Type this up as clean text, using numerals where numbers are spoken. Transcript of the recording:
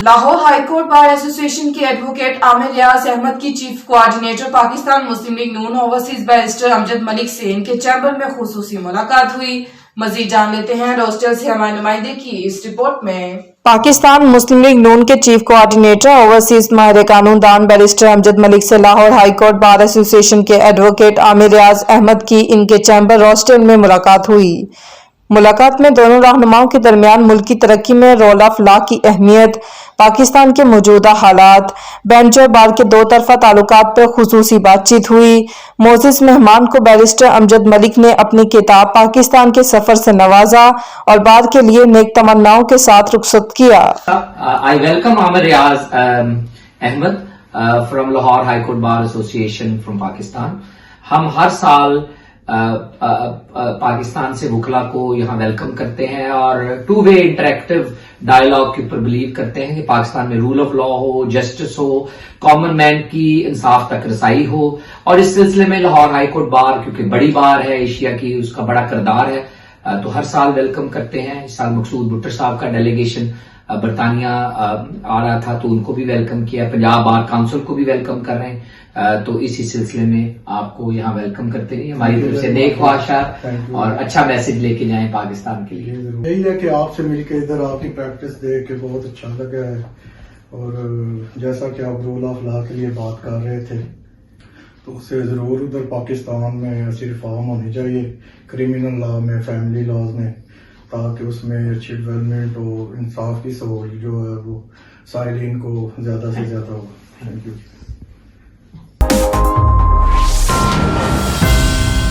Lahore high court bar ایسوسی ایشن کے ایڈوکیٹ عامر ریاض احمد کی چیف کوآرڈینیٹر پاکستان مسلم لیگ نون اوورسیز بیرسٹر امجد ملک سے ان کے چیمبر میں خصوصی ملاقات ہوئی. مزید جان لیتے ہیں روسٹر سے ہمارے نمائندے کی اس رپورٹ میں. پاکستان مسلم لیگ نون کے چیف کوآرڈینیٹر اوورسیز ماہر قانون دان بیرسٹر امجد ملک سے لاہور ہائی کورٹ بار ایسوسی ایشن کے ایڈوکیٹ عامر ریاض احمد کی ان کے چیمبر روسٹر میں ملاقات ہوئی. ملاقات میں دونوں رہنماؤں کے درمیان ملکی ترقی میں رول آف لا کی اہمیت، پاکستان کے موجودہ حالات، بینچ اور بار کے دو طرفہ تعلقات پر خصوصی بات چیت ہوئی. معزز مہمان کو بیرسٹر امجد ملک نے اپنی کتاب پاکستان کے سفر سے نوازا اور بعد کے لیے نیک تمناؤں کے ساتھ رخصت کیا. I welcome Amir Riaz Ahmed from Lahore High Court Bar Association from Pakistan. ہم ہر سال پاکستان سے وکلا کو یہاں ویلکم کرتے ہیں اور ٹو وے انٹریکٹیو ڈائلاگ کے اوپر بلیو کرتے ہیں کہ پاکستان میں رول آف لا ہو، جسٹس ہو، کامن مین کی انصاف تک رسائی ہو. اور اس سلسلے میں لاہور ہائی کورٹ بار کیونکہ بڑی بار ہے ایشیا کی، اس کا بڑا کردار ہے، تو ہر سال ویلکم کرتے ہیں. اس سال مقصود بٹر صاحب کا ڈیلیگیشن برطانیہ آ رہا تھا تو ان کو بھی ویلکم کیا، پنجاب بار کاؤنسل کو بھی ویلکم کر رہے ہیں. تو اسی سلسلے میں آپ کو یہاں ویلکم کرتے رہیے. ہماری طرف سے نیک خواہشات اور اچھا میسج لے کے جائیں پاکستان کے لیے. یہی ہے کہ آپ سے مل کے ادھر آپ کی پریکٹس دیکھ کے بہت اچھا لگا ہے. اور جیسا کہ آپ رول آف لا کے لیے بات کر رہے تھے تو اس سے ضرور ادھر پاکستان میں ایسی ریفارم ہونی چاہیے کرمنل لا میں، فیملی لاز میں، تاکہ اس میں اچھی ڈیولپمنٹ ہو، انصاف کی سہولت جو ہے وہ سائلین کو زیادہ سے زیادہ ہو. Thank you.